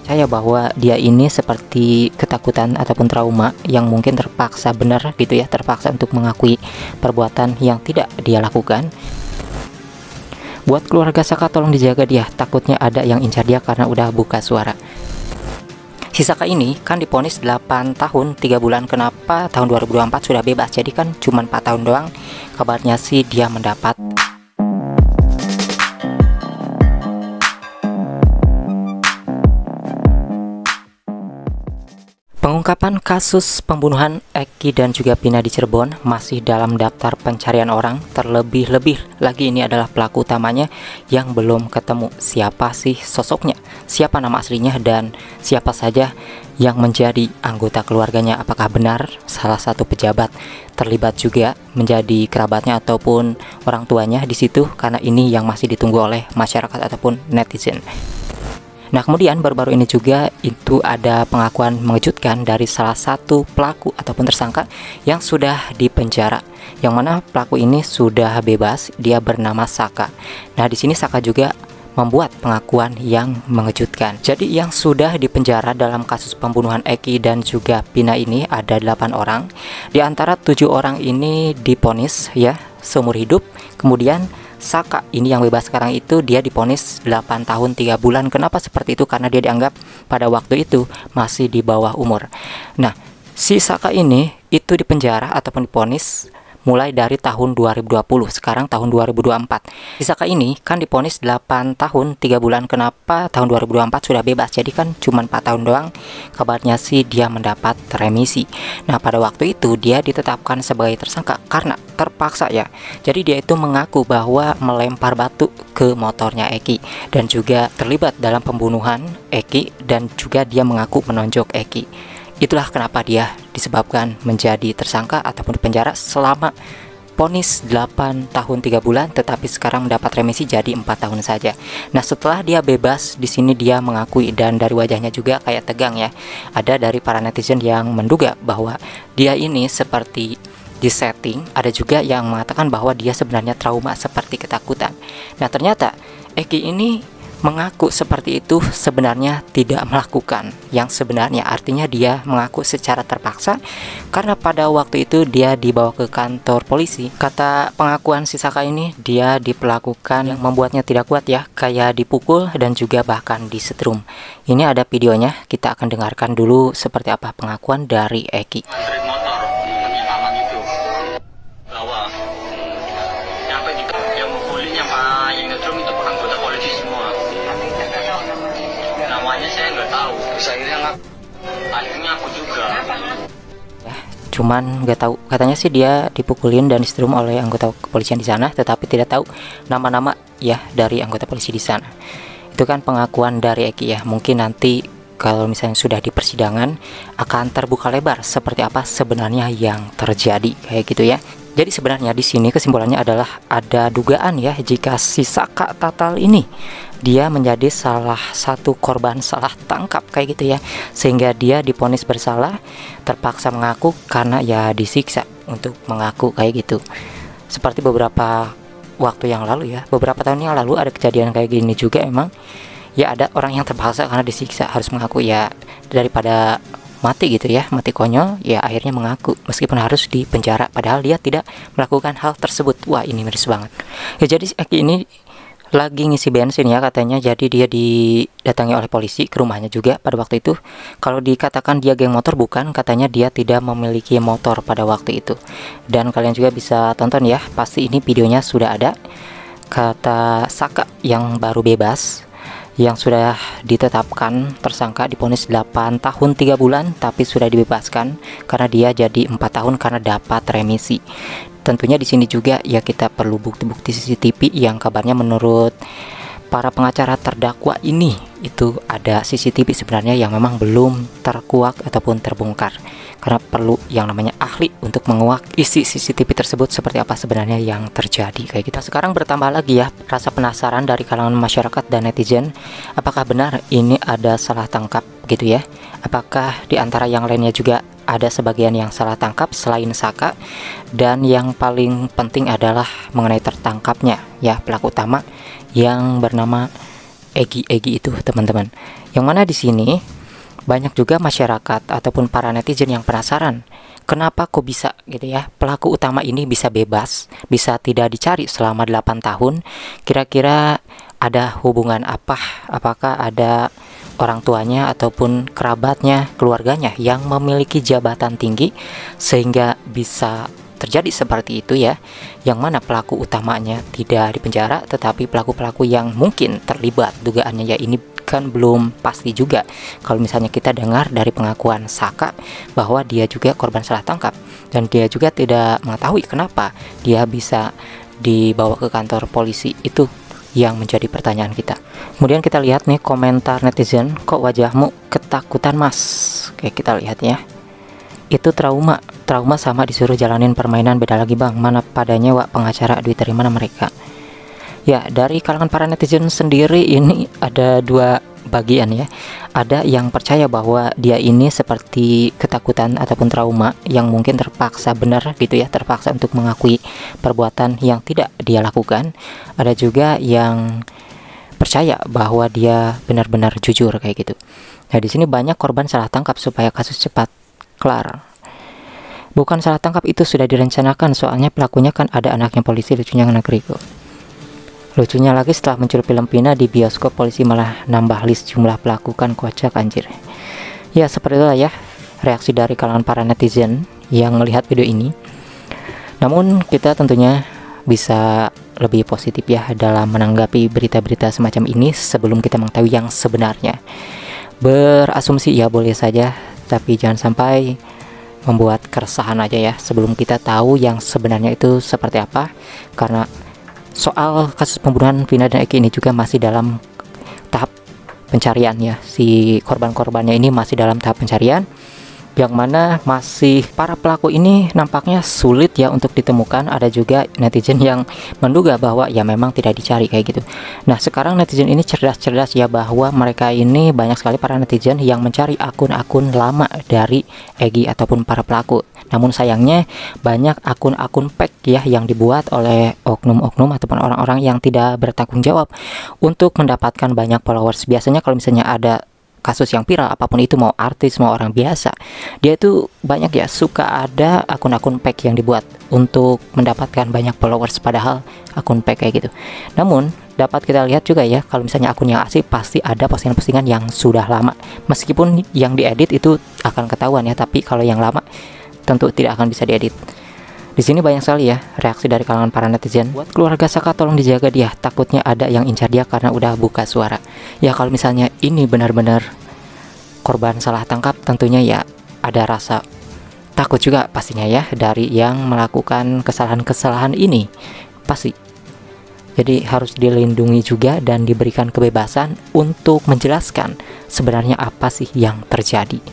Saya bahwa dia ini seperti ketakutan ataupun trauma yang mungkin terpaksa benar gitu ya, terpaksa untuk mengakui perbuatan yang tidak dia lakukan. Buat keluarga Saka tolong dijaga dia, takutnya ada yang incar dia karena udah buka suara. Si Saka ini kan diponis 8 tahun 3 bulan, kenapa tahun 2024 sudah bebas, jadi kan cuma 4 tahun doang. Kabarnya sih dia mendapat pengungkapan kasus pembunuhan Eki dan juga Pina di Cirebon masih dalam daftar pencarian orang. Terlebih-lebih lagi ini adalah pelaku utamanya yang belum ketemu. Siapa sih sosoknya? Siapa nama aslinya? Dan siapa saja yang menjadi anggota keluarganya? Apakah benar salah satu pejabat terlibat juga menjadi kerabatnya ataupun orang tuanya di situ? Karena ini yang masih ditunggu oleh masyarakat ataupun netizen. Nah, kemudian baru-baru ini juga itu ada pengakuan mengejutkan dari salah satu pelaku ataupun tersangka yang sudah dipenjara, yang mana pelaku ini sudah bebas. Dia bernama Saka. Nah, di sini Saka juga membuat pengakuan yang mengejutkan. Jadi yang sudah dipenjara dalam kasus pembunuhan Eki dan juga Pina ini ada 8 orang. Di antara 7 orang ini diponis ya seumur hidup. Kemudian Saka ini yang bebas sekarang itu dia diponis 8 tahun 3 bulan. Kenapa seperti itu? Karena dia dianggap pada waktu itu masih di bawah umur. Nah, si Saka ini itu dipenjara ataupun diponis mulai dari tahun 2020, sekarang tahun 2024. Si Saka ini kan diponis 8 tahun 3 bulan. Kenapa tahun 2024 sudah bebas? Jadi kan cuma 4 tahun doang. Kabarnya sih dia mendapat remisi. Nah, pada waktu itu dia ditetapkan sebagai tersangka karena terpaksa ya. Jadi dia itu mengaku bahwa melempar batu ke motornya Eki dan juga terlibat dalam pembunuhan Eki, dan juga dia mengaku menonjok Eki. Itulah kenapa dia disebabkan menjadi tersangka ataupun dipenjara selama ponis 8 tahun 3 bulan, tetapi sekarang mendapat remisi jadi 4 tahun saja. Nah, setelah dia bebas, di sini dia mengakui, dan dari wajahnya juga kayak tegang ya. Ada dari para netizen yang menduga bahwa dia ini seperti disetting, ada juga yang mengatakan bahwa dia sebenarnya trauma seperti ketakutan. Nah, ternyata Eki ini mengaku seperti itu sebenarnya tidak melakukan yang sebenarnya, artinya dia mengaku secara terpaksa karena pada waktu itu dia dibawa ke kantor polisi. Kata pengakuan si Saka ini, dia diperlakukan yang membuatnya tidak kuat ya, kayak dipukul dan juga bahkan disetrum. Ini ada videonya, kita akan dengarkan dulu seperti apa pengakuan dari Eki. Akhirnya aku juga ya, cuman nggak tahu, katanya sih dia dipukulin dan disetrum oleh anggota kepolisian di sana, tetapi tidak tahu nama-nama ya dari anggota polisi di sana. Itu kan pengakuan dari Eki ya. Mungkin nanti kalau misalnya sudah di persidangan akan terbuka lebar seperti apa sebenarnya yang terjadi kayak gitu ya. Jadi sebenarnya di sini kesimpulannya adalah ada dugaan ya jika si Saka Tatal ini dia menjadi salah satu korban salah tangkap kayak gitu ya, sehingga dia diponis bersalah, terpaksa mengaku karena ya disiksa untuk mengaku kayak gitu. Seperti beberapa waktu yang lalu ya, beberapa tahun yang lalu ada kejadian kayak gini juga emang. Ya ada orang yang terpaksa karena disiksa harus mengaku ya, daripada mati gitu ya, mati konyol ya, akhirnya mengaku meskipun harus dipenjara padahal dia tidak melakukan hal tersebut. Wah, ini miris banget ya. Jadi Eki ini lagi ngisi bensin ya katanya, jadi dia didatangi oleh polisi ke rumahnya juga pada waktu itu. Kalau dikatakan dia geng motor, bukan, katanya dia tidak memiliki motor pada waktu itu. Dan kalian juga bisa tonton ya, pasti ini videonya sudah ada. Kata Saka yang baru bebas, yang sudah ditetapkan tersangka diponis 8 tahun 3 bulan tapi sudah dibebaskan karena dia jadi 4 tahun karena dapat remisi. Tentunya di sini juga ya kita perlu bukti-bukti CCTV yang kabarnya menurut para pengacara terdakwa ini itu ada CCTV sebenarnya yang memang belum terkuak ataupun terbongkar, karena perlu yang namanya ahli untuk menguak isi CCTV tersebut seperti apa sebenarnya yang terjadi kayak gitu. Sekarang bertambah lagi ya rasa penasaran dari kalangan masyarakat dan netizen, apakah benar ini ada salah tangkap gitu ya, apakah di antara yang lainnya juga ada sebagian yang salah tangkap selain Saka, dan yang paling penting adalah mengenai tertangkapnya ya pelaku utama yang bernama Egi itu, teman-teman. Yang mana di sini banyak juga masyarakat ataupun para netizen yang penasaran, kenapa kok bisa gitu ya, pelaku utama ini bisa bebas, bisa tidak dicari selama 8 tahun. Kira-kira ada hubungan apa? Apakah ada orang tuanya ataupun kerabatnya, keluarganya yang memiliki jabatan tinggi sehingga bisa terjadi seperti itu ya, yang mana pelaku utamanya tidak dipenjara, tetapi pelaku-pelaku yang mungkin terlibat dugaannya ya ini kan belum pasti juga. Kalau misalnya kita dengar dari pengakuan Saka bahwa dia juga korban salah tangkap dan dia juga tidak mengetahui kenapa dia bisa dibawa ke kantor polisi, itu yang menjadi pertanyaan kita. Kemudian kita lihat nih komentar netizen, kok wajahmu ketakutan mas? Oke, kita lihat ya. Itu trauma sama disuruh jalanin permainan, beda lagi bang, mana padanya wak pengacara, duit dari mana mereka? Ya, dari kalangan para netizen sendiri ini ada dua bagian ya. Ada yang percaya bahwa dia ini seperti ketakutan ataupun trauma yang mungkin terpaksa benar gitu ya, terpaksa untuk mengakui perbuatan yang tidak dia lakukan. Ada juga yang percaya bahwa dia benar-benar jujur kayak gitu. Nah, di sini banyak korban salah tangkap supaya kasus cepat kelar. Bukan salah tangkap, itu sudah direncanakan, soalnya pelakunya kan ada anaknya polisi, lucunya negeri kok. Lucunya lagi, setelah muncul film Pina di bioskop, polisi malah nambah list jumlah pelaku, kan kocak anjir. Ya seperti itulah ya reaksi dari kalangan para netizen yang melihat video ini. Namun kita tentunya bisa lebih positif ya dalam menanggapi berita-berita semacam ini sebelum kita mengetahui yang sebenarnya. Berasumsi ya boleh saja, tapi jangan sampai membuat keresahan aja ya sebelum kita tahu yang sebenarnya itu seperti apa. Karena soal kasus pembunuhan Vina dan Eki ini juga masih dalam tahap pencarian ya. Si korban-korbannya ini masih dalam tahap pencarian, yang mana masih para pelaku ini nampaknya sulit ya untuk ditemukan. Ada juga netizen yang menduga bahwa ya memang tidak dicari kayak gitu. Nah, sekarang netizen ini cerdas-cerdas ya, bahwa mereka ini banyak sekali para netizen yang mencari akun-akun lama dari Egi ataupun para pelaku. Namun sayangnya banyak akun-akun fake ya yang dibuat oleh oknum-oknum ataupun orang-orang yang tidak bertanggung jawab untuk mendapatkan banyak followers. Biasanya kalau misalnya ada kasus yang viral, apapun itu, mau artis mau orang biasa, dia itu banyak ya suka ada akun-akun fake yang dibuat untuk mendapatkan banyak followers, padahal akun fake kayak gitu. Namun dapat kita lihat juga ya, kalau misalnya akun yang asli pasti ada postingan-postingan yang sudah lama, meskipun yang diedit itu akan ketahuan ya, tapi kalau yang lama tentu tidak akan bisa diedit. Di sini banyak sekali ya reaksi dari kalangan para netizen. Buat keluarga Saka, tolong dijaga dia, takutnya ada yang incar dia karena udah buka suara. Ya kalau misalnya ini benar-benar korban salah tangkap, tentunya ya ada rasa takut juga pastinya ya dari yang melakukan kesalahan-kesalahan ini pasti. Jadi harus dilindungi juga dan diberikan kebebasan untuk menjelaskan sebenarnya apa sih yang terjadi.